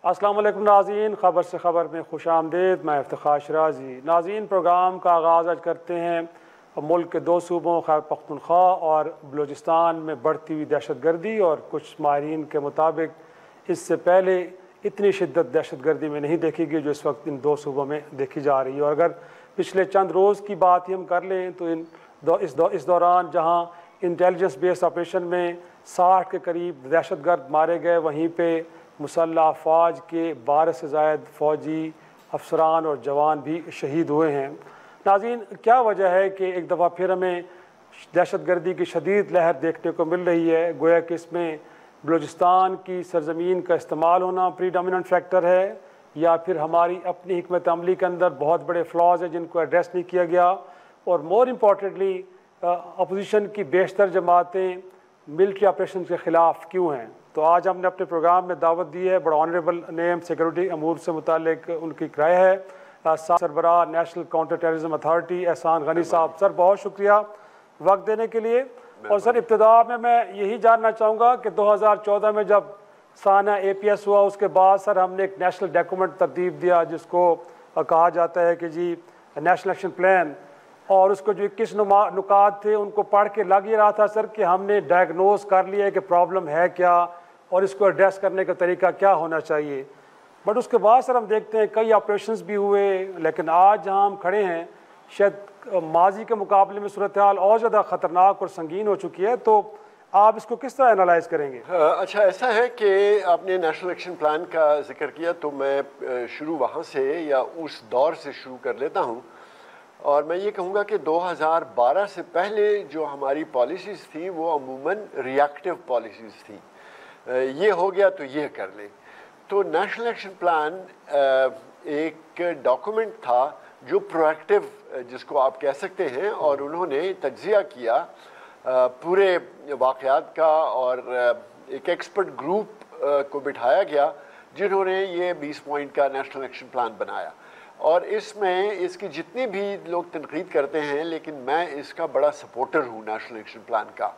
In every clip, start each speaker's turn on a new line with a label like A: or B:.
A: السلام علیکم ناظرین، خبر سے خبر میں خوش آمدید۔ میں افتخار شرازی۔ ناظرین، پروگرام کا آغاز آج کرتے ہیں ملک کے دو صوبوں خیبر پختونخوا اور بلوچستان میں بڑھتی ہوئی دہشت گردی، اور کچھ ماہرین کے مطابق اس سے پہلے اتنی شدت دہشت گردی میں نہیں دیکھی گئی جو اس وقت ان دو صوبوں میں دیکھی جا رہی ہے۔ اور اگر پچھلے چند روز کی بات ہی ہم کر لیں تو اس دوران جہاں انٹیلیجنس بیس آپریشن میں 60 کے قریب دہشت گرد مارے گئے، وہیں پہ مسلح افواج کے 12 سے زائد فوجی افسران اور جوان بھی شہید ہوئے ہیں۔ ناظرین، کیا وجہ ہے کہ ایک دفعہ پھر ہمیں دہشت گردی کی شدید لہر دیکھنے کو مل رہی ہے؟ گویا کہ اس میں بلوچستان کی سرزمین کا استعمال ہونا پری ڈومیننٹ فیکٹر ہے، یا پھر ہماری اپنی حکمت عملی کے اندر بہت بڑے فلاز ہیں جن کو ایڈریس نہیں کیا گیا، اور مور امپورٹنٹلی اپوزیشن کی بیشتر جماعتیں ملٹری آپریشن کے خلاف کیوں ہیں؟ تو آج ہم نے اپنے پروگرام میں دعوت دی ہے بڑا آنریبل نیم سیکورٹی امور سے متعلق ان کی رائے ہے سربراہ نیشنل کاؤنٹر ٹیررزم اتھارٹی احسان غنی صاحب۔ سر، بہت شکریہ وقت دینے کے لیے۔ اور سر، ابتدا میں یہی جاننا چاہوں گا کہ 2014 میں جب سانحہ اے پی ایس ہوا، اس کے بعد سر ہم نے ایک نیشنل ڈاکومنٹ ترتیب دیا جس کو کہا جاتا ہے کہ جی نیشنل ایکشن پلان، اور اس کو جو 21 نکات تھے ان کو پڑھ کے لگ یہ رہا تھا سر کہ ہم نے ڈائگنوز کر لیا ہے کہ پرابلم ہے کیا اور اس کو ایڈریس کرنے کا طریقہ کیا ہونا چاہیے۔ بٹ اس کے بعد سر ہم دیکھتے ہیں کئی آپریشنز بھی ہوئے، لیکن آج جہاں ہم کھڑے ہیں شاید ماضی کے مقابلے میں صورتحال اور زیادہ خطرناک اور سنگین ہو چکی ہے، تو آپ اس کو کس طرح انالائز کریں گے؟
B: اچھا، ایسا ہے کہ آپ نے نیشنل ایکشن پلان کا ذکر کیا تو میں شروع وہاں سے یا اس دور سے شروع کر لیتا ہوں، اور میں یہ کہوں گا کہ 2012 سے پہلے جو ہماری پالیسیز تھیں وہ عموماً ریاکٹیو پالیسیز تھیں، یہ ہو گیا تو یہ کر لیں۔ تو نیشنل ایکشن پلان ایک ڈاکومنٹ تھا جو پروایکٹیو جس کو آپ کہہ سکتے ہیں، اور انہوں نے تجزیہ کیا پورے واقعات کا، اور ایک ایکسپرٹ گروپ کو بٹھایا گیا جنہوں نے یہ 20 پوائنٹ کا نیشنل ایکشن پلان بنایا۔ اور اس میں اس کی جتنی بھی لوگ تنقید کرتے ہیں، لیکن میں اس کا بڑا سپورٹر ہوں نیشنل ایکشن پلان کا،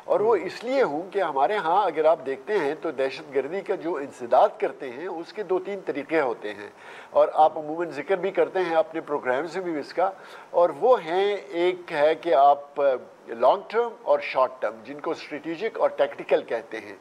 B: اور وہ اس لیے ہوں کہ ہمارے ہاں اگر آپ دیکھتے ہیں تو دہشت گردی کا جو انسداد کرتے ہیں اس کے 2-3 طریقے ہوتے ہیں، اور آپ عموماً ذکر بھی کرتے ہیں اپنے پروگرام سے بھی اس کا، اور وہ ہیں، ایک ہے کہ آپ لانگ ٹرم اور شارٹ ٹرم، جن کو اسٹریٹجک اور ٹیکٹیکل کہتے ہیں،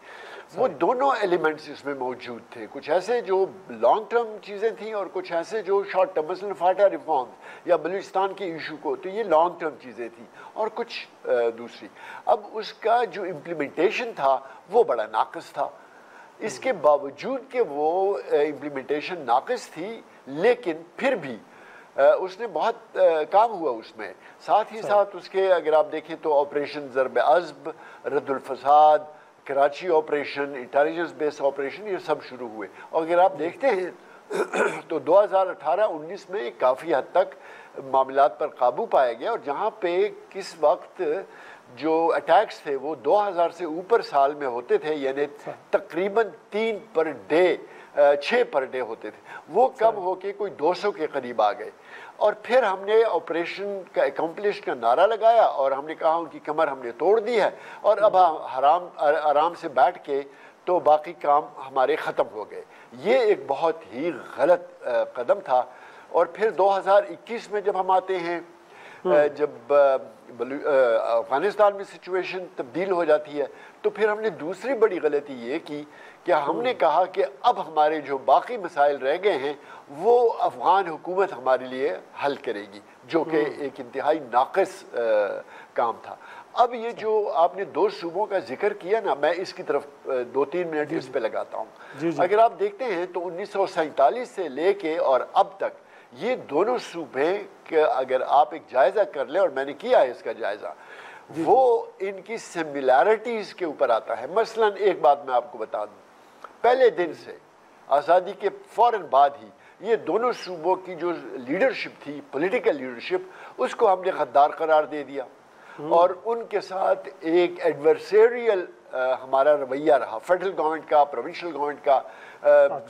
B: وہ دونوں ایلیمنٹس اس میں موجود تھے۔ کچھ ایسے جو لانگ ٹرم چیزیں تھیں اور کچھ ایسے جو شارٹ ٹرم، مثلا فاٹا ریفارم یا بلوچستان کے ایشو کو، تو یہ لانگ ٹرم چیزیں تھیں، اور کچھ دوسری۔ اب اس کا جو امپلیمنٹیشن تھا وہ بڑا ناقص تھا۔ اس کے باوجود کہ وہ امپلیمنٹیشن ناقص تھی، لیکن پھر بھی اس نے بہت کام ہوا اس میں۔ ساتھ ہی ساتھ اس کے اگر آپ دیکھیں تو آپریشن ضرب عضب، رد الفساد، کراچی آپریشن، انٹیلیجنس بیس آپریشن، یہ سب شروع ہوئے۔ اور اگر آپ دیکھتے ہیں تو 2018-19 میں کافی حد تک معاملات پر قابو پایا گیا، اور جہاں پہ کس وقت جو اٹیکس تھے وہ 2000 سے اوپر سال میں ہوتے تھے، یعنی تقریباً 3 پر ڈے، 6 پر ڈے ہوتے تھے، وہ کم ہو کے کوئی 200 کے قریب آ گئے۔ اور پھر ہم نے آپریشن کا اکمپلش کا نعرہ لگایا، اور ہم نے کہا ان کی کمر ہم نے توڑ دی ہے، اور اب آرام سے بیٹھ کے تو باقی کام ہمارے ختم ہو گئے۔ یہ ایک بہت ہی غلط قدم تھا۔ اور پھر 2021 میں جب ہم آتے ہیں، جب افغانستان میں سچویشن تبدیل ہو جاتی ہے، تو پھر ہم نے دوسری بڑی غلطی یہ کی کہ ہم نے کہا کہ اب ہمارے جو باقی مسائل رہ گئے ہیں وہ افغان حکومت ہمارے لیے حل کرے گی، جو کہ ایک انتہائی ناقص کام تھا۔ اب یہ جو آپ نے 2 صوبوں کا ذکر کیا نا، میں اس کی طرف 2-3 منٹ اس پہ لگاتا ہوں۔ اگر آپ دیکھتے ہیں تو 1947 سے لے کے اور اب تک یہ دونوں صوبے کہ اگر آپ ایک جائزہ کر لیں، اور میں نے کیا ہے اس کا جائزہ، وہ ان کی سملیرٹیز کے اوپر آتا ہے۔ مثلا ایک بات میں آپ کو بتا دوں، پہلے دن سے آزادی کے فوراً بعد ہی یہ دونوں صوبوں کی جو لیڈرشپ تھی، پولیٹیکل لیڈرشپ، اس کو ہم نے غدار قرار دے دیا، اور ان کے ساتھ ایک ایڈورسیریل ہمارا رویہ رہا، فیڈرل گورنمنٹ کا، پروونشل گورنمنٹ کا،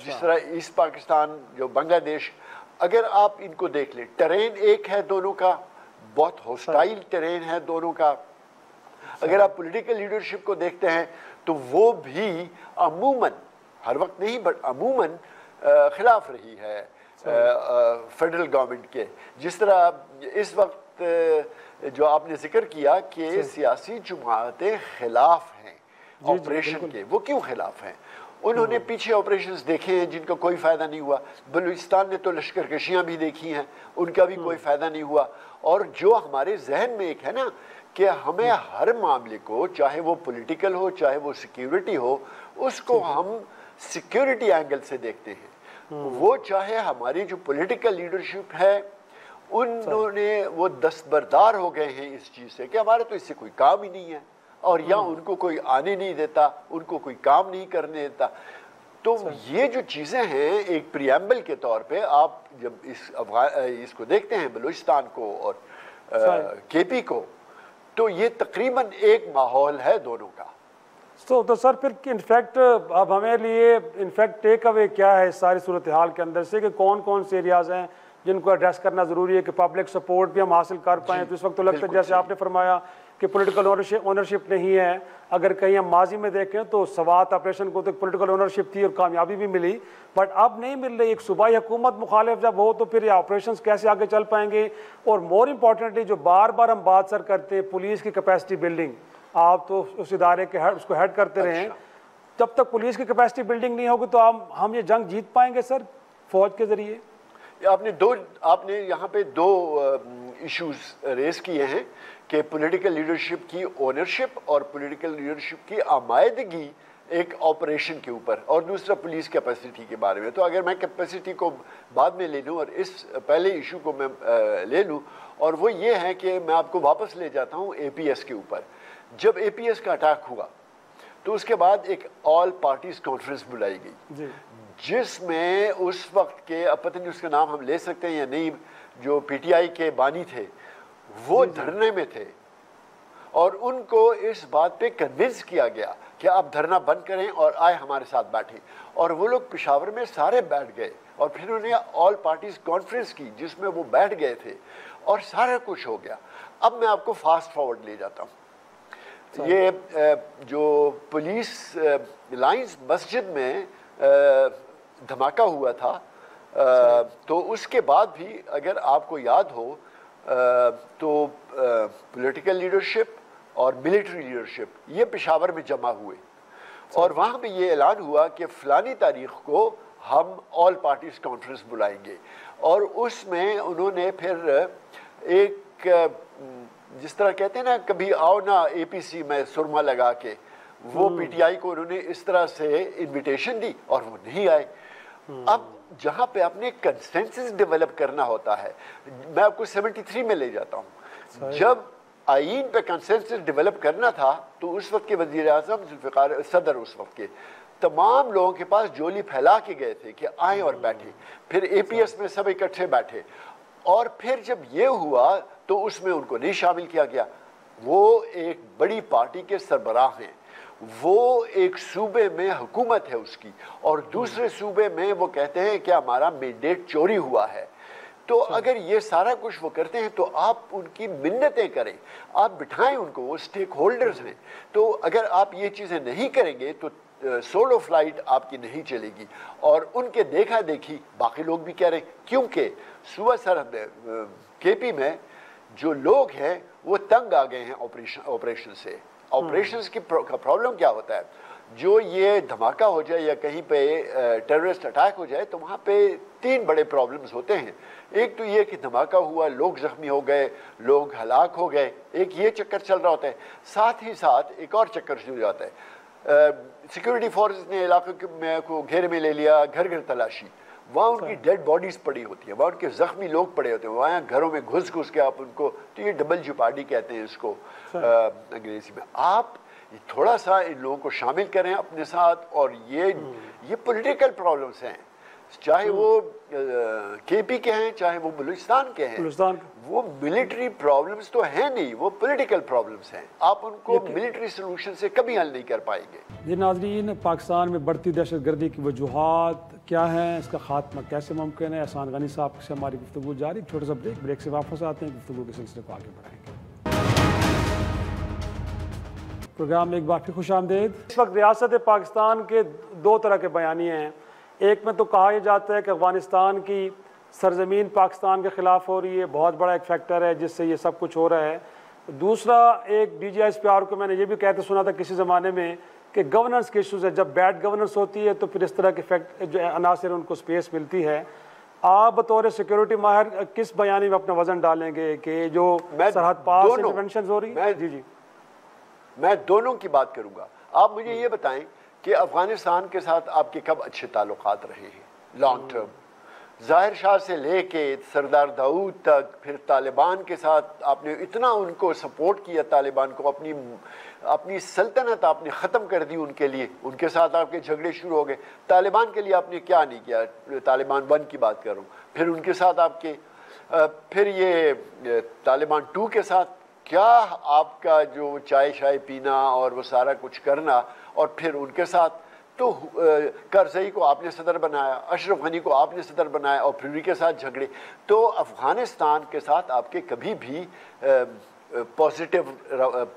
B: جس طرح ایسٹ پاکستان جو بنگلہ دیش، اگر آپ ان کو دیکھ لیں، ٹرین ایک ہے دونوں کا، بہت ہوسٹائل ٹرین ہے دونوں کا۔ اگر آپ پولیٹیکل لیڈرشپ کو دیکھتے ہیں تو وہ بھی عموماً، ہر وقت نہیں بٹ عموماً خلاف رہی ہے فیڈرل گورنمنٹ کے. جس طرح اس وقت جو آپ نے ذکر کیا کہ سیاسی جماعتیں خلاف ہیں آپریشن کے، وہ کیوں خلاف ہیں؟ انہوں نے پیچھے آپریشنز دیکھے ہیں جن کا کوئی فائدہ نہیں ہوا. بلوچستان نے تو لشکر کشیاں بھی دیکھی ہیں، ان کا بھی کوئی فائدہ نہیں ہوا. اور جو ہمارے ذہن میں ایک ہے نا کہ ہمیں ہر معاملے کو، چاہے وہ پولیٹیکل ہو چاہے وہ سیکیورٹی ہو، اس کو ہم سیکیورٹی اینگل سے دیکھتے ہیں. وہ چاہے ہماری جو پولیٹیکل لیڈرشپ ہے انہوں نے وہ دستبردار ہو گئے ہیں اس چیز سے کہ ہمارے تو اس سے کوئی کام ہی نہیں ہے، اور یا ان کو کوئی آنے نہیں دیتا، ان کو کوئی کام نہیں کرنے دیتا. تو یہ جو چیزیں ہیں ایک پریامبل کے طور پہ آپ جب اس کو دیکھتے ہیں بلوچستان کو اور کے پی کو، تو یہ تقریباً ایک ماحول ہے دونوں کا.
A: تو سر پھر انفیکٹ اب ہمیں لیے انفیکٹ ٹیک اوے کیا ہے اس ساری صورتحال کے اندر سے کہ کون کون سے ایریاز ہیں جن کو ایڈریس کرنا ضروری ہے کہ پبلک سپورٹ بھی ہم حاصل کر پائیں؟ تو اس وقت تو لگتا ہے جیسے آپ نے فرمایا کہ پولیٹیکل اونرشپ نہیں ہے. اگر کہیں ہم ماضی میں دیکھیں تو سوات آپریشن کو تو پولیٹیکل اونرشپ تھی اور کامیابی بھی ملی، بٹ اب نہیں مل رہی. ایک صوبائی حکومت مخالف جب ہو تو پھر یہ آپریشنز کیسے آگے چل پائیں گے؟ اور مور امپورٹنٹلی جو بار بار ہم بات سر کرتے ہیں پولیس کی کیپیسٹی بلڈنگ، آپ تو اس ادارے کے اس کو ہیڈ کرتے رہے ہیں، جب تک پولیس کی کیپیسٹی بلڈنگ نہیں ہوگی تو ہم یہ جنگ جیت پائیں گے سر فوج کے ذریعے؟
B: آپ نے یہاں پہ دو ایشوز ریز کیے ہیں کہ پولیٹیکل لیڈرشپ کی اونرشپ اور پولیٹیکل لیڈرشپ کی آمائدگی ایک آپریشن کے اوپر، اور دوسرا پولیس کیپیسٹی کے بارے میں. تو اگر میں کیپیسٹی کو بعد میں لے لوں اور اس پہلے ایشو کو میں لے لوں، اور وہ یہ ہے کہ میں آپ کو واپس لے جاتا ہوں اے پی ایس کے اوپر. جب اے پی ایس کا اٹیک ہوا تو اس کے بعد ایک آل پارٹیز کانفرنس بلائی گئی جس میں اس وقت کے، اب پتہ نہیں اس کا نام ہم لے سکتے ہیں یا نہیں، جو پی ٹی آئی کے بانی تھے وہ دھرنے میں تھے، اور ان کو اس بات پہ کنونس کیا گیا کہ آپ دھرنا بند کریں اور آئے ہمارے ساتھ بیٹھیں. اور وہ لوگ پشاور میں سارے بیٹھ گئے اور پھر انہوں نے آل پارٹیز کانفرنس کی جس میں وہ بیٹھ گئے تھے اور سارا کچھ ہو گیا. اب میں آپ کو فاسٹ فارورڈ لے جاتا ہوں. یہ جو پولیس لائنز مسجد میں دھماکہ ہوا تھا، تو اس کے بعد بھی اگر آپ کو یاد ہو تو پولیٹیکل لیڈرشپ اور ملٹری لیڈرشپ یہ پشاور میں جمع ہوئے، اور وہاں پہ یہ اعلان ہوا کہ فلانی تاریخ کو ہم آل پارٹیز کانفرنس بلائیں گے. اور اس میں انہوں نے پھر ایک جس طرح کہتے ہیں نا کبھی آؤ نا اے پی سی میں سرما لگا کے، وہ پی ٹی آئی کو انہوں نے اس طرح سے انویٹیشن دی اور وہ نہیں آئے. اب جہاں پہ آپ نے کنسنسس ڈیولپ کرنا ہوتا ہے، میں آپ کو 73 میں لے جاتا ہوں، جب آئین پہ کنسنسس ڈیولپ کرنا تھا تو اس وقت کے وزیر اعظم ذوالفقار صدر اس وقت کے تمام لوگوں کے پاس جولی پھیلا کے گئے تھے کہ آئیں اور بیٹھیں. پھر اے پی ایس میں سب اکٹھے بیٹھے، اور پھر جب یہ ہوا تو اس میں ان کو نہیں شامل کیا گیا. وہ ایک بڑی پارٹی کے سربراہ ہیں، وہ ایک صوبے میں حکومت ہے اس کی، اور دوسرے صوبے میں وہ کہتے ہیں کہ ہمارا مینڈیٹ چوری ہوا ہے. تو اگر یہ سارا کچھ وہ کرتے ہیں تو آپ ان کی منتیں کریں، آپ بٹھائیں ان کو، وہ سٹیک ہولڈرز ہیں. تو اگر آپ یہ چیزیں نہیں کریں گے تو سولو فلائٹ آپ کی نہیں چلے گی. اور ان کے دیکھا دیکھی باقی لوگ بھی کہہ رہے ہیں، کیونکہ صوبہ سرحد کے پی میں جو لوگ ہیں وہ تنگ آ گئے ہیں آپریشن سے. آپریشنز کی پرابلم کیا ہوتا ہے، جو یہ دھماکہ ہو جائے یا کہیں پہ ٹیررسٹ اٹیک ہو جائے تو وہاں پہ 3 بڑے پرابلمز ہوتے ہیں. ایک تو یہ کہ دھماکہ ہوا، لوگ زخمی ہو گئے، لوگ ہلاک ہو گئے، ایک یہ چکر چل رہا ہوتا ہے. ساتھ ہی ساتھ ایک اور چکر شروع ہو جاتا ہے، سیکورٹی فورسز نے علاقے میں کو گھیرے میں لے لیا، گھر گھر تلاشی، وہاں ان کی ڈیڈ باڈیز پڑی ہوتی ہیں، وہاں ان کے زخمی لوگ پڑے ہوتے ہیں، وہاں گھروں میں گھس کے آپ ان کو، تو یہ ڈبل جیوپارڈی کہتے ہیں اس کو انگریزی میں. آپ تھوڑا سا ان لوگوں کو شامل کریں اپنے ساتھ. اور یہ پولیٹیکل پرابلمس ہیں، چاہے وہ کے پی کے ہیں چاہے وہ بلوچستان کے ہیں، وہ ملٹری پرابلمس تو ہیں نہیں، وہ پولیٹیکل پرابلمس ہیں. آپ ان کو ملٹری سلوشن سے کبھی حل نہیں کر پائیں گے.
A: جی ناظرین، پاکستان میں بڑھتی دہشت گردی کی وجوہات کیا ہیں، اس کا خاتمہ کیسے ممکن ہے؟ احسان غنی صاحب سے ہماری گفتگو جاری. چھوٹا سا بریک سے واپس آتے ہیں، گفتگو کے سلسلے کو آگے بڑھائیں گے. پروگرام میں ایک بار پھر خوش آمدید. اس وقت ریاست پاکستان کے 2 طرح کے بیانیے ہیں. ایک میں تو کہا یہ جاتا ہے کہ افغانستان کی سرزمین پاکستان کے خلاف ہو رہی ہے، بہت بڑا ایک فیکٹر ہے جس سے یہ سب کچھ ہو رہا ہے۔ دوسرا ایک DGSPR کو میں نے یہ بھی کہتے سنا تھا کسی زمانے میں کہ گورننس کے ایشوز ہے، جب بیڈ گورننس ہوتی ہے تو پھر اس طرح کے جو عناصر ان کو سپیس ملتی ہے۔ آپ بطور سیکیورٹی ماہر کس بیانی میں اپنا وزن ڈالیں گے کہ جو سرحد پار سے انٹرونشنز ہو رہی ہیں؟ جی
B: میں دونوں کی بات کروں گا۔ آپ مجھے یہ بتائیں کہ افغانستان کے ساتھ آپ کے کب اچھے تعلقات رہے ہیں لانگ ٹرم؟ ظاہر شاہ سے لے کے سردار داؤد تک، پھر طالبان کے ساتھ آپ نے اتنا ان کو سپورٹ کیا، طالبان کو اپنی سلطنت آپ نے ختم کر دی ان کے لیے، ان کے ساتھ آپ کے جھگڑے شروع ہو گئے۔ طالبان کے لیے آپ نے کیا نہیں کیا؟ طالبان 1 کی بات کروں، پھر ان کے ساتھ آپ کے پھر یہ طالبان 2 کے ساتھ کیا آپ کا جو چائے پینا اور وہ سارا کچھ کرنا، اور پھر ان کے ساتھ تو کرزئی کو آپ نے صدر بنایا، اشرف غنی کو آپ نے صدر بنایا، اور پھر ان کے ساتھ جھگڑے۔ تو افغانستان کے ساتھ آپ کے کبھی بھی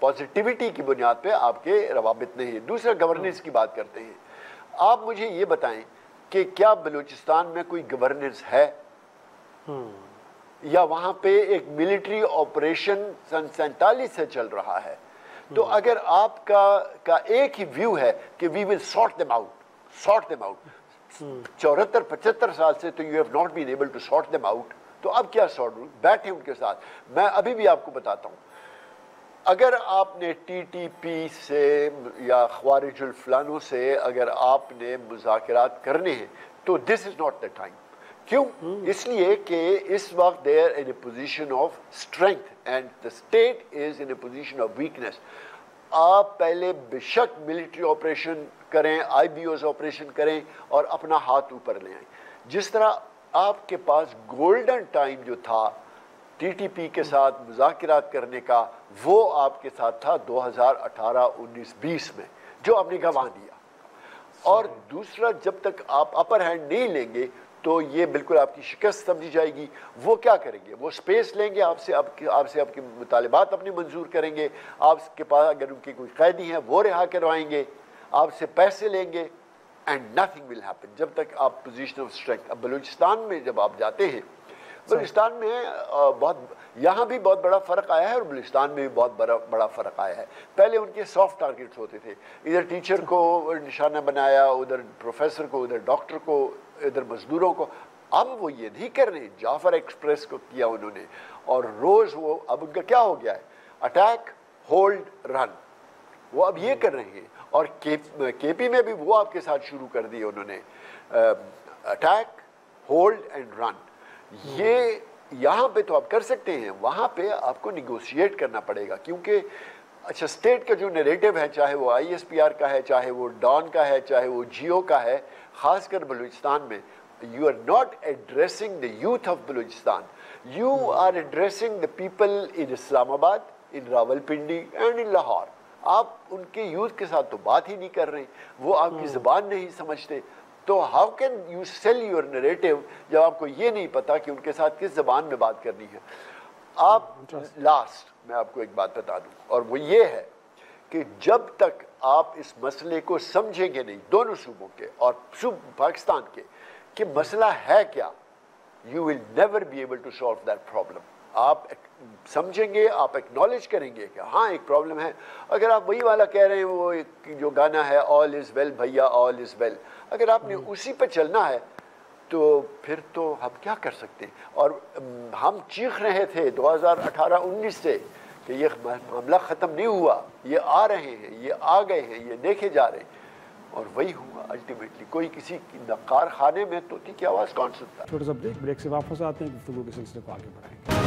B: پازیٹیوٹی کی بنیاد پہ آپ کے روابط نہیں ہے۔ دوسرا گورننس کی بات کرتے ہیں، آپ مجھے یہ بتائیں کہ کیا بلوچستان میں کوئی گورننس ہے؟ یا وہاں پہ ایک ملٹری آپریشن سن 47 سے چل رہا ہے؟ تو اگر آپ کا ایک ہی ویو ہے کہ we will sort them out 74-75 سال سے تو you have not been able to sort them out, تو اب کیا سارٹ؟ بیٹھے ان کے ساتھ۔ میں ابھی بھی آپ کو بتاتا ہوں، اگر آپ نے TTP سے یا خوارج الفلانوں سے اگر آپ نے مذاکرات کرنے ہیں تو دس از ناٹ دا ٹائم۔ کیوں؟ اس لیے کہ اس وقت they are in a position of strength and the state is in a position of weakness۔ آپ پہلے بے شک ملٹری آپریشن کریں، IBOs آپریشن کریں اور اپنا ہاتھ اوپر لے آئیں۔ جس طرح آپ کے پاس گولڈن ٹائم جو تھا TTP کے ساتھ مذاکرات کرنے کا، وہ آپ کے ساتھ تھا 2018-19-20 میں، جو آپ نے گنوا دیا۔ اور دوسرا، جب تک آپ اپر ہینڈ نہیں لیں گے تو یہ بالکل آپ کی شکست سمجھی جائے گی۔ وہ کیا کریں گے؟ وہ سپیس لیں گے آپ سے آپ کے مطالبات اپنے منظور کریں گے، آپ کے پاس اگر ان کے کوئی قیدی ہیں وہ رہا کروائیں گے، آپ سے پیسے لیں گے، اینڈ نتھنگ ول ہیپن جب تک آپ پوزیشن آف اسٹرینتھ۔ اب بلوچستان میں جب آپ جاتے ہیں، بلوچستان میں یہاں بھی بہت بڑا فرق آیا ہے اور بلوچستان میں بھی بہت بڑا فرق آیا ہے۔ پہلے ان کے سافٹ ٹارگیٹس ہوتے تھے، ادھر ٹیچر کو نشانہ بنایا، ادھر پروفیسر کو، ادھر ڈاکٹر کو، ادھر مزدوروں کو۔ اب وہ یہ نہیں کر رہے۔ جعفر ایکسپریس کو کیا انہوں نے، اور روز وہ اب ان کا کیا ہو گیا ہے؟ اٹیک، ہولڈ، رن۔ وہ اب یہ کر رہے ہیں، اور کے پی میں بھی وہ آپ کے ساتھ شروع کر دی انہوں نے، اٹیک، ہولڈ اینڈ رن۔ یہ یہاں پہ تو آپ کر سکتے ہیں، وہاں پہ آپ کو نیگوشیٹ کرنا پڑے گا، کیونکہ اچھا اسٹیٹ کا جو نیریٹو ہے، چاہے وہ ISPR کا ہے، چاہے وہ ڈان کا ہے، چاہے وہ جیو کا ہے، خاص کر بلوچستان میں، you are not addressing the youth of Balochistan. You are addressing the people in Islamabad, in Rawalpindi and in Lahore. آپ ان کے یوتھ کے ساتھ تو بات ہی نہیں کر رہے، وہ آپ کی زبان نہیں سمجھتے، تو how can you sell your narrative جب آپ کو یہ نہیں پتا کہ ان کے ساتھ کس زبان میں بات کرنی ہے؟ آپ لاسٹ میں آپ کو ایک بات بتا دوں، اور وہ یہ ہے کہ جب تک آپ اس مسئلے کو سمجھیں گے نہیں، دونوں صوبوں کے اور پاکستان کے، کہ مسئلہ ہے کیا، you will never be able to solve that problem۔ آپ سمجھیں گے، آپ ایکنالج کریں گے کہ ہاں ایک پرابلم ہے۔ اگر آپ وہی والا کہہ رہے ہیں، وہ جو گانا ہے all is well بھیا all is well، اگر آپ نے اسی پہ چلنا ہے تو پھر تو ہم کیا کر سکتے ہیں؟ اور ہم چیخ رہے تھے 2018-19 سے کہ یہ معاملہ ختم نہیں ہوا، یہ آ رہے ہیں، یہ آ گئے ہیں، یہ دیکھے جا رہے ہیں، اور وہی ہوا الٹیمیٹلی۔ کوئی کسی نقار خانے میں طوطی کی آواز کون سنتا ہے؟
A: چھوٹا سا بریک سے واپس آتے ہیں، گفتگو کے سلسلے کو آگے بڑھائیں گے۔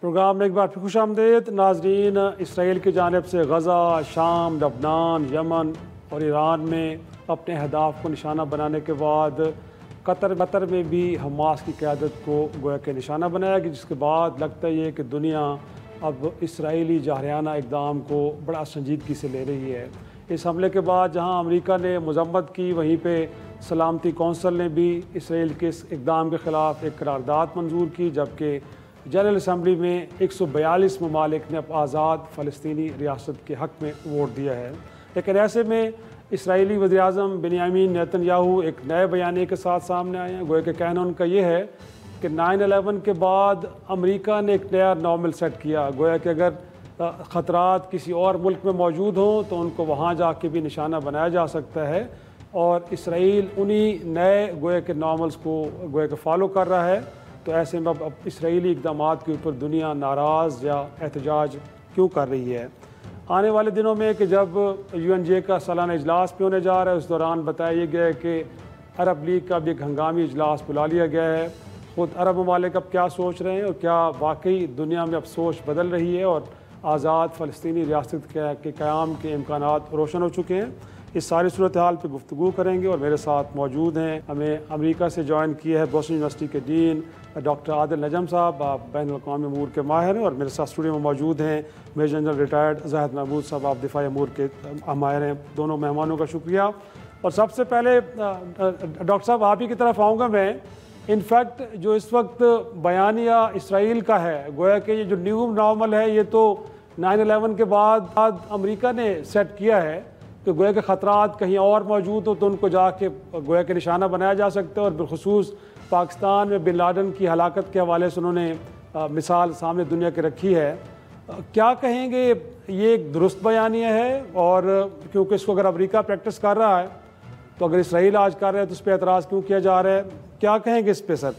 A: پروگرام میں ایک بار پھر خوش آمدید ناظرین۔ اسرائیل کی جانب سے غزہ، شام، لبنان، یمن اور ایران میں اپنے اہداف کو نشانہ بنانے کے بعد قطر میں بھی حماس کی قیادت کو گویا کہ نشانہ بنایا گیا، جس کے بعد لگتا یہ کہ دنیا اب اسرائیلی جارحانہ اقدام کو بڑا سنجیدگی سے لے رہی ہے۔ اس حملے کے بعد جہاں امریکہ نے مذمت کی، وہیں پہ سلامتی کونسل نے بھی اسرائیل کے اس اقدام کے خلاف ایک قرارداد منظور کی، جبکہ جنرل اسمبلی میں 142 ممالک نے آزاد فلسطینی ریاست کے حق میں ووٹ دیا ہے۔ لیکن ایسے میں اسرائیلی وزیر اعظم بنیامین نیتن یاہو ایک نئے بیانیے کے ساتھ سامنے آئے ہیں. گویا کہ کہنا ان کا یہ ہے کہ 9/11 کے بعد امریکہ نے ایک نیا نارمل سیٹ کیا. گویا کہ اگر خطرات کسی اور ملک میں موجود ہوں تو ان کو وہاں جا کے بھی نشانہ بنایا جا سکتا ہے, اور اسرائیل انہی نئے گویا کے نارملز کو گویا کہ فالو کر رہا ہے. تو ایسے میں اب اسرائیلی اقدامات کے اوپر دنیا ناراض یا احتجاج کیوں کر رہی ہے؟ آنے والے دنوں میں کہ جب UNGA کا سالانہ اجلاس بھی ہونے جا رہا ہے, اس دوران بتایا گیا ہے کہ عرب لیگ کا بھی ایک ہنگامی اجلاس بلا لیا گیا ہے. خود عرب ممالک اب کیا سوچ رہے ہیں اور کیا واقعی دنیا میں اب سوچ بدل رہی ہے اور آزاد فلسطینی ریاست کے قیام کے امکانات روشن ہو چکے ہیں؟ اس ساری صورتحال پہ گفتگو کریں گے, اور میرے ساتھ موجود ہیں, ہمیں امریکہ سے جوائن کیا ہے بوسٹن یونیورسٹی کے ڈین ڈاکٹر عادل نجم صاحب, آپ بین الاقوامی امور کے ماہر ہیں, اور میرے ساتھ اسٹوڈیو میں موجود ہیں میجر جنرل ریٹائرڈ زاہد محمود صاحب, آپ دفاعی امور کے ماہر ہیں. دونوں مہمانوں کا شکریہ. اور سب سے پہلے ڈاکٹر صاحب آپ ہی کی طرف آؤں گا میں. انفیکٹ جو اس وقت بیانیہ اسرائیل کا ہے, گویا کہ یہ جو نیو نارمل ہے یہ تو 9/11 کے بعد امریکہ نے سیٹ کیا ہے کہ گویا کہ خطرات کہیں اور موجود ہو تو ان کو جا کے گویا کہ نشانہ بنایا جا سکتا ہے, اور بالخصوص پاکستان میں بن لادن کی ہلاکت کے حوالے سے انہوں نے مثال سامنے دنیا کے رکھی ہے. کیا کہیں گے, یہ ایک درست بیانیہ ہے؟ اور کیونکہ اس کو اگر امریکہ پریکٹس کر رہا ہے تو اگر اسرائیل آج کر رہا ہے تو اس پہ اعتراض کیوں کیا جا رہا ہے؟ کیا کہیں گے اس پہ سر؟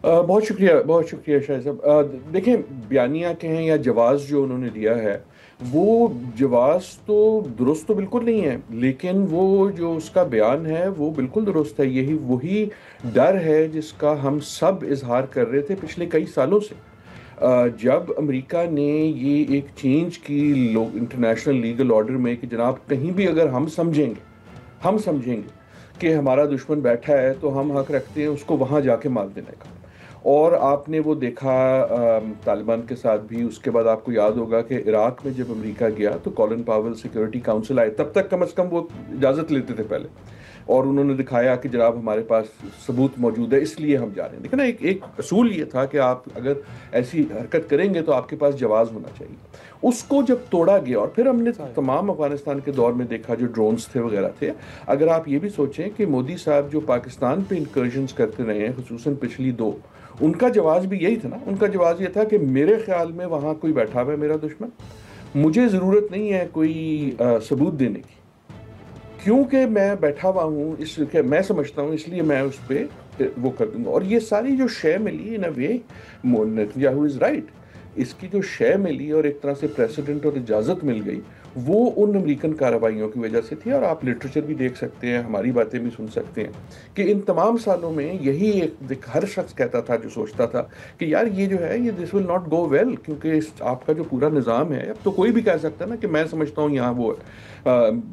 C: بہت شکریہ شاہ صاحب. دیکھیں, بیانیہ کہیں یا جواز جو انہوں نے دیا ہے, وہ جواز تو درست تو بالکل نہیں ہے, لیکن وہ جو اس کا بیان ہے وہ بالکل درست ہے. یہی وہی ڈر ہے جس کا ہم سب اظہار کر رہے تھے پچھلے کئی سالوں سے. جب امریکہ نے یہ ایک چینج کی انٹرنیشنل لیگل آرڈر میں کہ جناب کہیں بھی اگر ہم سمجھیں گے کہ ہمارا دشمن بیٹھا ہے تو ہم حق رکھتے ہیں اس کو وہاں جا کے مار دینے کا. اور آپ نے وہ دیکھا طالبان کے ساتھ بھی. اس کے بعد آپ کو یاد ہوگا کہ عراق میں جب امریکہ گیا تو کولن پاول سیکورٹی کاؤنسل آئے, تب تک کم از کم وہ اجازت لیتے تھے پہلے, اور انہوں نے دکھایا کہ جناب ہمارے پاس ثبوت موجود ہے اس لیے ہم جا رہے ہیں. لیکن ایک اصول یہ تھا کہ آپ اگر ایسی حرکت کریں گے تو آپ کے پاس جواز ہونا چاہیے. اس کو جب توڑا گیا, اور پھر ہم نے تمام افغانستان کے دور میں دیکھا جو ڈرونز تھے وغیرہ تھے. اگر آپ یہ بھی سوچیں کہ مودی صاحب جو پاکستان پہ انکرشنز کرتے رہے ہیں خصوصاً پچھلی 2, ان کا جواز بھی یہی تھا نا. ان کا جواز یہ تھا کہ میرے خیال میں وہاں کوئی بیٹھا ہوا ہے میرا دشمن, مجھے ضرورت نہیں ہے کوئی ثبوت دینے کی, کیونکہ میں بیٹھا ہوا ہوں, اس میں سمجھتا ہوں اس لیے میں اس پہ وہ کر دوں گا. اور یہ ساری جو شے ملی ان اے وے, نیتنیاہو از رائٹ, اس کی جو شے ملی اور ایک طرح سے پریسیڈنٹ اور اجازت مل گئی وہ ان امریکن کارروائیوں کی وجہ سے تھی. اور آپ لٹریچر بھی دیکھ سکتے ہیں, ہماری باتیں بھی سن سکتے ہیں کہ ان تمام سالوں میں یہی ایک ہر شخص کہتا تھا جو سوچتا تھا کہ یار یہ جو ہے یہ دس ول ناٹ گو ویل, کیونکہ آپ کا جو پورا نظام ہے, اب تو کوئی بھی کہہ سکتا ہے نا کہ میں سمجھتا ہوں یہاں وہ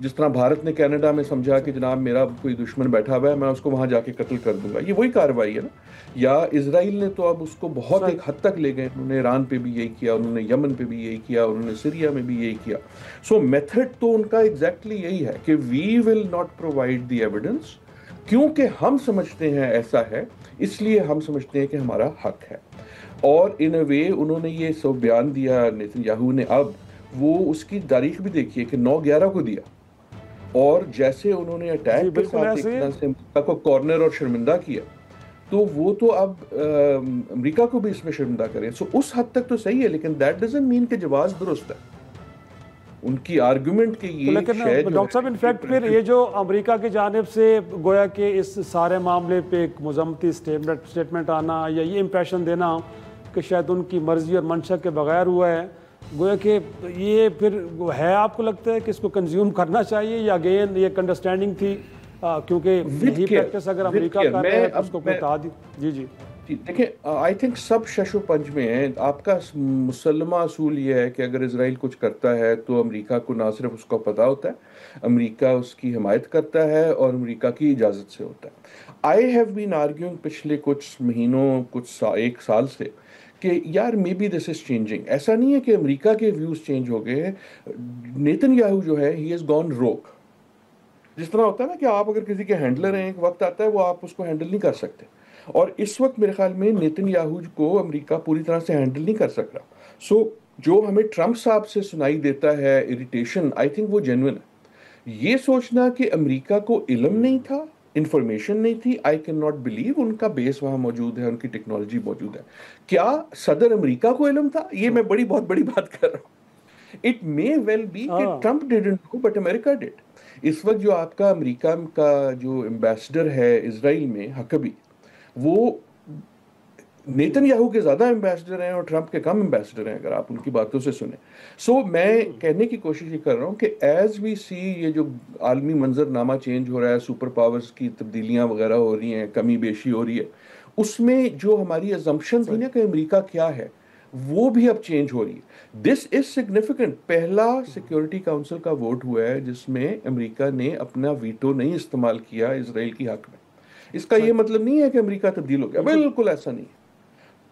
C: جس طرح بھارت نے کینیڈا میں سمجھا کہ جناب میرا کوئی دشمن بیٹھا ہوا ہے میں اس کو وہاں جا کے قتل کر دوں گا, یہ وہی کارروائی ہے نا. یا اسرائیل نے تو اب اس کو بہت ایک حد تک لے گئے, انہوں نے ایران پہ بھی یہی کیا, انہوں نے یمن پہ بھی یہی کیا, انہوں نے سیریا میں بھی یہی کیا. سو میتھڈ تو ان کا ایگزیکٹلی یہی ہے کہ we will not provide the evidence, کیونکہ ہم سمجھتے ہیں ایسا ہے, اس لیے ہم سمجھتے ہیں کہ ہمارا حق ہے. اور ان اے وے انہوں نے یہ سب بیان دیا نیتن یاہو نے, اب وہ اس کی تاریخ بھی دیکھیے کہ 9/11 کو دیا, اور جیسے انہوں نے اٹیک کے ساتھ ایک طرح سے امریکہ کو کارنر اور شرمندہ کیا, تو وہ تو اب امریکہ کو بھی اس میں شرمندہ کریں. سو اس حد تک تو صحیح ہے, لیکن دیٹ ڈزنٹ مین کہ جواز درست ہے. ان کی آرگومنٹ کے یہ
A: لیکن ڈاکٹر صاحب انفیکٹ پھر یہ جو امریکہ کی جانب سے گویا کہ اس سارے معاملے پہ ایک مذمتی اسٹیٹمنٹ آنا یا یہ امپریشن دینا کہ شاید ان کی مرضی اور منشا کے بغیر ہوا ہے, گویا کہ یہ پھر ہے آپ کو لگتا ہے کہ اس کو کنزیوم کرنا چاہیے, یا اگین یہ ایک انڈرسٹینڈنگ تھی کیونکہ یہی پریکٹس اگر امریکہ کر رہا ہے تو اس کو کوئی تعداد. جی
C: دیکھیں, آئی تھنک سب شش و پنج میں ہیں. آپ کا مسلمہ اصول یہ ہے کہ اگر اسرائیل کچھ کرتا ہے تو امریکہ کو نہ صرف اس کو پتہ ہوتا ہے, امریکہ اس کی حمایت کرتا ہے اور امریکہ کی اجازت سے ہوتا ہے. آئی ہیو بین آرگیونگ پچھلے کچھ مہینوں, کچھ ایک سال سے کہ یار may be this is changing. ایسا نہیں ہے کہ امریکہ کے ویوز چینج ہو گئے ہیں. نیتن یاہو جو ہے ہی ہیز گون روگ. جس طرح ہوتا ہے نا کہ آپ اگر کسی کے ہینڈلر ہیں, ایک وقت آتا ہے وہ آپ اس کو ہینڈل نہیں کر سکتے, اور اس وقت میرے خیال میں نیتن یاہو کو امریکہ پوری طرح سے ہینڈل نہیں کر سک رہا. سو جو ہمیں ٹرمپ صاحب سے سنائی دیتا ہے اریٹیشن, آئی تھنک وہ جینوئن ہے, یہ سوچنا کہ امریکہ کو علم نہیں تھا، انفارمیشن نہیں تھی، آئی کین ناٹ بلیو. ان کا بیس وہاں موجود ہے، ان کی ٹیکنالوجی موجود ہے. کیا صدر امریکہ کو علم تھا؟ یہ میں بہت بڑی بات کر رہا ہوں. اٹ مے ویل بی کہ Trump didn't know but America did. اس وقت جو آپ کا امریکہ کا جو ایمبیسڈر ہے اسرائیل میں، حقبی، وہ نیتن یاہو کے زیادہ ایمبیسڈر ہیں اور ٹرمپ کے کم ایمبیسڈر ہیں اگر آپ ان کی باتوں سے سنیں. سو میں کہنے کی کوشش یہ کر رہا ہوں کہ ایز وی سی یہ جو عالمی منظر نامہ چینج ہو رہا ہے، سپر پاورز کی تبدیلیاں وغیرہ ہو رہی ہیں، کمی بیشی ہو رہی ہے، اس میں جو ہماری ازمپشن تھی نا کہ امریکہ کیا ہے، وہ بھی اب چینج ہو رہی ہے. دس از سگنیفیکنٹ. پہلا سیکیورٹی کاؤنسل کا ووٹ ہوا ہے جس میں امریکہ نے اپنا ویٹو نہیں استعمال کیا اسرائیل کی حق میں. اس کا یہ مطلب نہیں ہے کہ امریکہ تبدیل ہو گیا، بالکل ایسا نہیں ہے.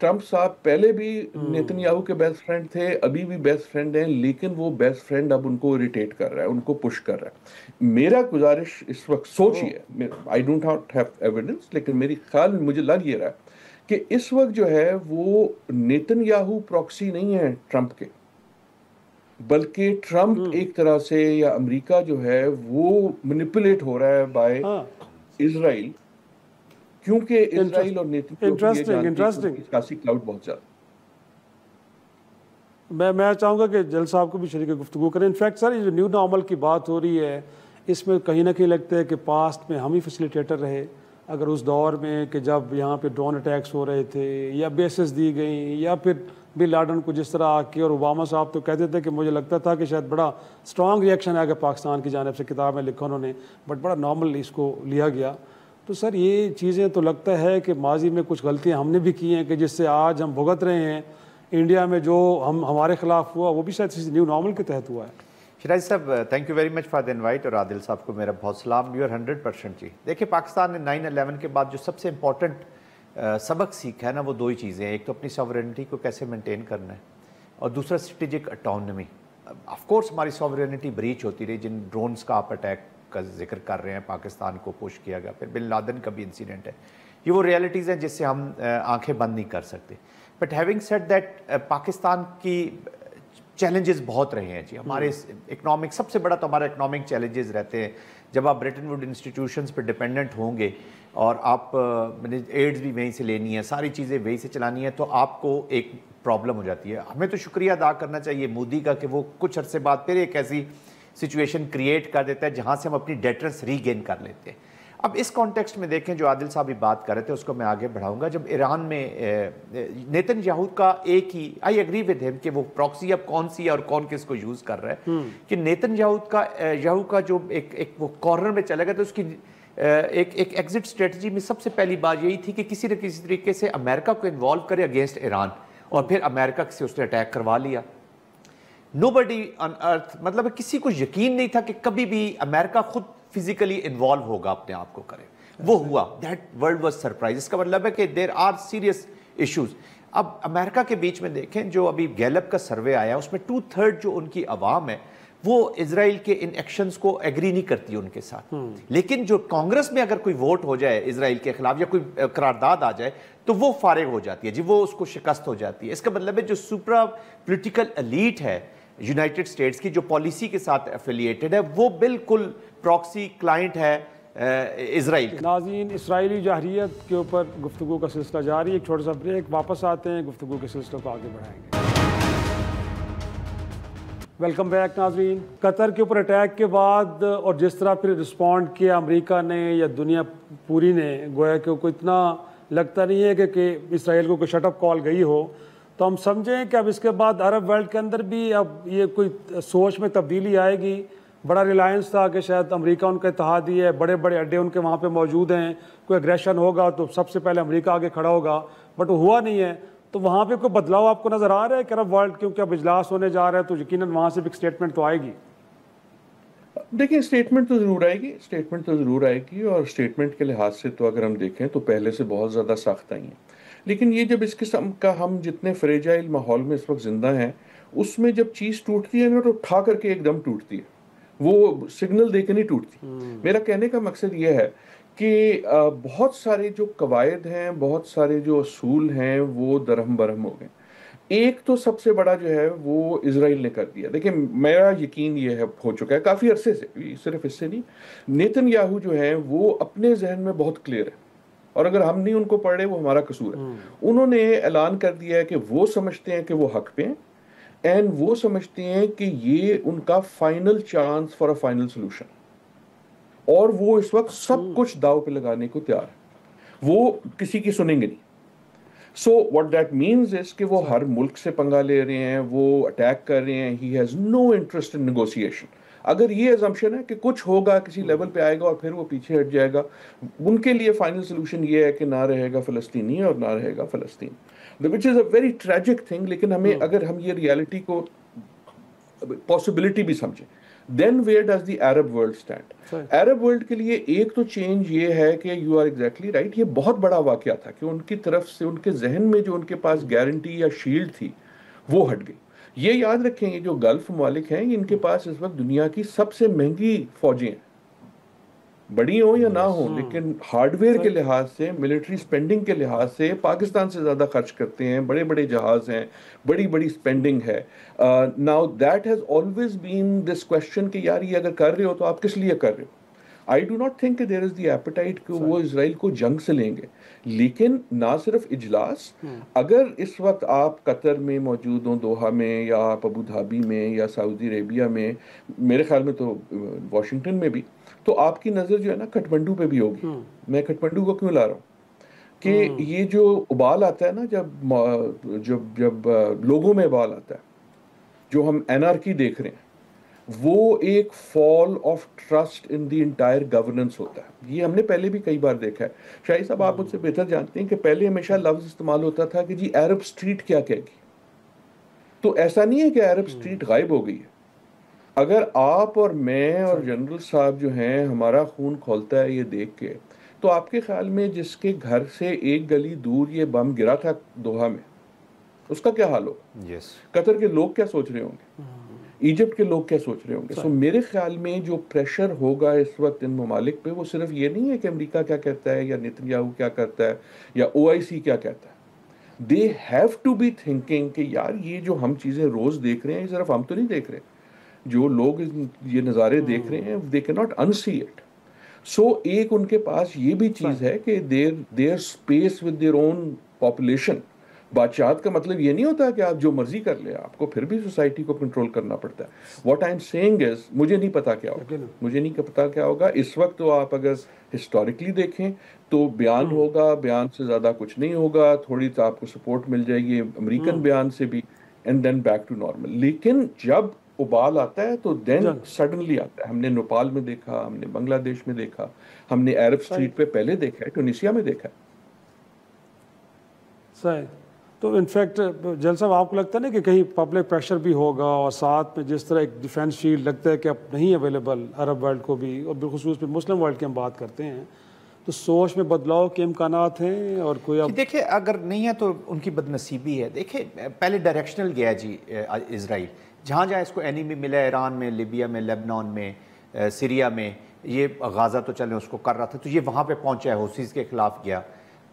C: ٹرمپ صاحب پہلے بھی نیتن یاہو کے بیسٹ فرینڈ تھے، ابھی بھی بیسٹ فرینڈ ہیں، لیکن وہ بیسٹ فرینڈ اب ان کو اریٹیٹ کر رہا ہے، ان کو پش کر رہا ہے. میرا گزارش اس وقت سوچ یہ ہے، آئی ڈونٹ ہیو ایویڈنس، لیکن میری خیال میں مجھے لگ یہ رہا ہے کہ اس وقت جو ہے وہ نیتن یاہو پراکسی نہیں ہے ٹرمپ کے، بلکہ ٹرمپ ایک طرح سے یا امریکہ جو ہے وہ مینیپولیٹ ہو رہا ہے بائی اسرائیل، کیونکہ اسرائیل اور نیتن سیاسی کلاؤڈ بہت زیادہ.
A: میں چاہوں گا کہ جل صاحب کو بھی شریک گفتگو کریں. انفیکٹ سر یہ جو نیو نارمل کی بات ہو رہی ہے، اس میں کہیں نہ کہیں لگتا ہے کہ پاسٹ میں ہم ہی فیسیلیٹیٹر رہے. اگر اس دور میں کہ جب یہاں پہ ڈرون اٹیکس ہو رہے تھے یا بیسز دی گئیں یا پھر بن لادن کو جس طرح آ کے، اور اوباما صاحب تو کہتے تھے کہ مجھے لگتا تھا کہ شاید بڑا اسٹرانگ ریئیکشن آئے گا پاکستان کی جانب سے، کتاب میں لکھا انہوں نے، بٹ بڑا نارمل اس کو لیا گیا. تو سر یہ چیزیں تو لگتا ہے کہ ماضی میں کچھ غلطیاں ہم نے بھی کی ہیں کہ جس سے آج ہم بھگت رہے ہیں. انڈیا میں جو ہمارے خلاف ہوا وہ بھی شاید کسی نیو نارمل کے تحت ہوا ہے.
D: شیراز صاحب thank you very much for the invite, اور عادل صاحب کو میرا بہت سلام. یو آر 100% جی. دیکھیں پاکستان نے 9/11 کے بعد جو سب سے امپورٹنٹ سبق سیکھا ہے نا، وہ دو ہی چیزیں ہیں. ایک تو اپنی ساورینٹی کو کیسے مینٹین کرنا ہے، اور دوسرا اسٹریٹجک اٹانومی. آف کورس ہماری ساورینٹی بریچ ہوتی رہی، جن ڈرونز کا آپ اٹیک کا ذکر کر رہے ہیں، پاکستان کو پش کیا گیا، پھر بن لادن کا بھی انسیڈنٹ ہے. یہ وہ ریالٹیز ہیں جس سے ہم آنکھیں بند نہیں کر سکتے. But having said that, Pakistan کی چیلنجز بہت رہے ہیں جی. ہمارے اکنامک سب سے بڑا تو ہمارا اکنامک چیلنجز رہتے ہیں. جب آپ برٹن ووڈ انسٹیٹیوشنز پہ ڈپینڈنٹ ہوں گے اور آپ ایڈز بھی وہیں سے لینی ہے، ساری چیزیں وہیں سے چلانی ہے، تو آپ کو ایک پرابلم ہو جاتی ہے. ہمیں تو شکریہ ادا کرنا چاہیے مودی کا کہ وہ کچھ عرصے بعد پھر ایک ایسی سچویشن کریٹ کر دیتا ہے جہاں سے ہم اپنی ڈیٹرنس ری گین کر لیتے ہیں. اب اس کانٹیکسٹ میں دیکھیں جو عادل صاحب بھی بات کر رہے تھے اس کو میں آگے بڑھاؤں گا. جب ایران میں نیتن یاہو کا ایک ہی، آئی ایگری ود ہم کہ وہ پراکسی اب کون سی ہے اور کون کس کو یوز کر رہا ہے، کہ نیتن یاہو کا جو ایک وہ کارنر میں چلا گیا، تو اس کی ایک ایگزٹ اسٹریٹجی میں سب سے پہلی بات یہی تھی کہ کسی نہ کسی طریقے سے امریکہ کو انوالو کرے اگینسٹ ایران، اور پھر امریکہ سے اس نے اٹیک کروا لیا. نوبڈی آن ارتھ، مطلب کسی کو یقین نہیں تھا کہ کبھی بھی امریکہ خود فزیکلی انوالو ہوگا، اپنے آپ کو کرے. وہ ہوا. That world was surprise. اس کا مطلب ہے کہ دیر آر سیریس ایشوز. اب امریکہ کے بیچ میں دیکھیں جو ابھی گیلپ کا سروے آیا اس میں 2/3 جو ان کی عوام ہے وہ اسرائیل کے ان ایکشنز کو ایگری نہیں کرتی ان کے ساتھ. لیکن جو کانگریس میں اگر کوئی ووٹ ہو جائے اسرائیل کے خلاف یا کوئی قرارداد آ جائے تو وہ فارغ ہو جاتی ہے جی، وہ اس کو شکست ہو جاتی ہے. اس کا مطلب ہے جو سپرا پولیٹیکل ایلیٹ ہے یونائٹڈ اسٹیٹس کی، جو پالیسی کے ساتھ ایفیلیٹڈ ہے، وہ بالکل پراکسی کلائنٹ ہے اسرائیل.
A: ناظرین، اسرائیلی جارحیت کے اوپر گفتگو کا سلسلہ جاری ہے. ایک چھوٹا سا بریک، واپس آتے ہیں، گفتگو کے سلسلے کو آگے بڑھائیں گے. ویلکم بیک ناظرین. قطر کے اوپر اٹیک کے بعد اور جس طرح پھر رسپونڈ کیا امریکہ نے یا دنیا پوری نے، گویا کہ کوئی اتنا لگتا نہیں ہے کہ اسرائیل کو کوئی شٹ اپ کال گئی ہو. تو ہم سمجھیں کہ اب اس کے بعد عرب ورلڈ کے اندر بھی اب یہ کوئی سوچ میں تبدیلی آئے گی. بڑا ریلائنس تھا کہ شاید امریکہ ان کا اتحادی ہے، بڑے بڑے اڈے ان کے وہاں پہ موجود ہیں، کوئی اگریشن ہوگا تو سب سے پہلے امریکہ آگے کھڑا ہوگا، بٹ وہ ہوا نہیں ہے. تو وہاں پہ کوئی بدلاؤ آپ کو نظر آ رہا ہے کہ عرب ورلڈ کیونکہ اب اجلاس ہونے جا رہا ہے تو یقیناً وہاں سے بھی ایک اسٹیٹمنٹ تو آئے گی؟
C: دیکھیں اسٹیٹمنٹ تو ضرور آئے گی، اور اسٹیٹمنٹ کے لحاظ سے تو اگر ہم دیکھیں تو پہلے سے بہت زیادہ سخت آئی ہیں. لیکن یہ جب اس قسم کا ہم جتنے فریجائل ماحول میں اس وقت زندہ ہیں، اس میں جب چیز ٹوٹتی ہے نا تو اٹھا کر کے ایک دم ٹوٹتی ہے، وہ سگنل دے کے نہیں ٹوٹتی. میرا کہنے کا مقصد یہ ہے کہ بہت سارے جو قواعد ہیں، بہت سارے جو اصول ہیں وہ درہم برہم ہو گئے. ایک تو سب سے بڑا جو ہے وہ اسرائیل نے کر دیا. دیکھیں میرا یقین یہ ہے ہو چکا ہے کافی عرصے سے, صرف اس سے نہیں, نیتن یاہو جو ہیں وہ اپنے ذہن میں بہت کلیئر ہے, اور اگر ہم نہیں ان کو پڑھ رہے وہ ہمارا قصور ہے. انہوں نے اعلان کر دیا ہے کہ وہ سمجھتے ہیں کہ وہ حق پہ ہیں, اینڈ وہ سمجھتے ہیں کہ یہ ان کا final chance for a final solution, اور وہ اس وقت سب کچھ داؤ پہ لگانے کو تیار ہے. وہ کسی کی سنیں گے نہیں. So what that means is کہ وہ ہر ملک سے پنگا لے رہے ہیں, وہ اٹیک کر رہے ہیں. He has no interest in negotiation. اگر یہ ایزمپشن ہے کہ کچھ ہوگا کسی لیول پہ آئے گا اور پھر وہ پیچھے ہٹ جائے گا, ان کے لیے فائنل سولوشن یہ ہے کہ نہ رہے گا فلسطینی اور نہ رہے گا فلسطین, وچ از اے ویری ٹریجک تھنگ. لیکن ہمیں اگر ہم یہ ریالٹی کو پاسبلٹی بھی سمجھیں, then where does the Arab world stand? Arab world کے لیے ایک تو چینج یہ ہے کہ you are exactly right, یہ بہت بڑا واقعہ تھا کہ ان کی طرف سے ان کے ذہن میں جو ان کے پاس گارنٹی یا شیلڈ تھی وہ ہٹ گئی. یہ یاد رکھیں یہ جو گلف ممالک ہیں ان کے پاس اس وقت دنیا کی سب سے مہنگی فوجیں ہیں, بڑی ہوں یا نہ ہوں, لیکن ہارڈ ویئر کے لحاظ سے, ملٹری سپینڈنگ کے لحاظ سے پاکستان سے زیادہ خرچ کرتے ہیں. بڑے بڑے جہاز ہیں, بڑی بڑی سپینڈنگ ہے. Now that has always been this question کہ یار یہ اگر کر رہے ہو تو آپ کس لیے کر رہے ہو. آئی ڈو ناٹ تھنک کہ دیر از دی ایپیٹائٹ کہ وہ اسرائیل کو جنگ سے لیں گے. لیکن نہ صرف اجلاس, اگر اس وقت آپ قطر میں موجود ہوں, دوحہ میں, یا آپ ابو دھابی میں, یا سعودی عربیہ میں, میرے خیال میں تو واشنگٹن میں بھی, تو آپ کی نظر جو ہے نا کھٹمنڈو پہ بھی ہوگی. میں کھٹمنڈو کو کیوں لا رہا ہوں کہ یہ جو ابال آتا ہے نا, جب لوگوں میں ابال آتا ہے, جو ہم انارکی دیکھ رہے ہیں, وہ ایک fall of trust in the entire governance ہوتا ہے. یہ ہم نے پہلے بھی کئی بار دیکھا ہے. شاہی صاحب آپ مجھ سے بہتر جانتے ہیں کہ پہلے ہمیشہ لفظ استعمال ہوتا تھا کہ جی عرب اسٹریٹ کیا کہے گی. تو ایسا نہیں ہے کہ عرب اسٹریٹ غائب ہو گئی ہے. اگر آپ اور میں اور جنرل صاحب جو ہیں ہمارا خون کھولتا ہے یہ دیکھ کے, تو آپ کے خیال میں جس کے گھر سے ایک گلی دور یہ بم گرا تھا دوحہ میں, اس کا کیا حال ہو؟ قطر کے لوگ کیا سوچ رہے ہوں گے, ایجپٹ کے لوگ کیا سوچ رہے ہوں گے. سو میرے خیال میں جو پریشر ہوگا اس وقت ان ممالک پہ, وہ صرف یہ نہیں ہے کہ امریکہ کیا کہتا ہے یا نیتن یاہو کیا کرتا ہے یا OIC کیا کہتا ہے. They have to be thinking کہ یار یہ جو ہم چیزیں روز دیکھ رہے ہیں, یہ صرف ہم تو نہیں دیکھ رہے, جو لوگ یہ نظارے دیکھ رہے ہیں they cannot unsee it. سو ایک ان کے پاس یہ بھی چیز ہے کہ their space with their own population. بادشاہت کا مطلب یہ نہیں ہوتا کہ آپ جو مرضی کر لیں, آپ کو پھر بھی سوسائٹی کو کنٹرول کرنا پڑتا ہے. What I'm saying is مجھے نہیں پتا کیا ہوگا اس وقت. تو آپ اگر ہسٹوریکلی دیکھیں تو بیان ہوگا, بیان سے زیادہ کچھ نہیں ہوگا, تھوڑی تو آپ کو سپورٹ مل جائے گی امریکن بیان سے بھی, and then back to normal. لیکن جب ابال آتا ہے تو دین سڈنلی آتا ہے. ہم نے نیپال میں دیکھا, ہم نے بنگلہ دیش میں دیکھا, ہم نے عرب اسٹریٹ پہ پہلے دیکھا ہے, ٹونیشیا میں دیکھا ہے.
A: صحیح. تو انفیکٹ جل صاحب آپ کو لگتا ہے نا کہ کہیں پبلک پریشر بھی ہوگا, اور ساتھ میں جس طرح ایک ڈیفینس شیلڈ لگتا ہے کہ اب نہیں اویلیبل عرب ورلڈ کو بھی, اور بالخصوص میں مسلم ورلڈ کی ہم بات کرتے ہیں, تو سوچ میں بدلاؤ کے امکانات ہیں. اور کوئی اب
D: دیکھیں اگر نہیں ہے تو ان کی بد نصیبی ہے. دیکھیں پہلے ڈائریکشنل گیا جی اسرائیل, جہاں جہاں اس کو اینیمی ملا, ایران میں, لیبیا میں, لیبنان میں, سیریا میں, یہ غازہ تو چلیں اس کو کر رہا تھا, تو یہ وہاں پہ پہنچا ہے, حوثیز کے خلاف گیا.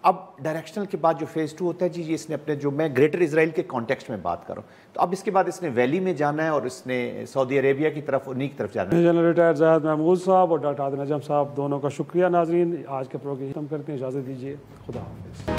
D: اب ڈائریکشنل کے بعد جو فیز 2 ہوتا ہے جی, اس نے اپنے جو, میں گریٹر اسرائیل کے کانٹیکسٹ میں بات کر رہا ہوں, تو اب اس کے بعد اس نے ویلی میں جانا ہے, اور اس نے سعودی عربیہ کی طرف, انہی کی طرف جانا ہے.
A: جنرل ریٹائر زاہد محمود صاحب اور ڈاکٹر عادل نجم صاحب, دونوں کا شکریہ. ناظرین آج کے پروگرام ختم کرتے ہیں, اجازت دیجیے, خدا حافظ.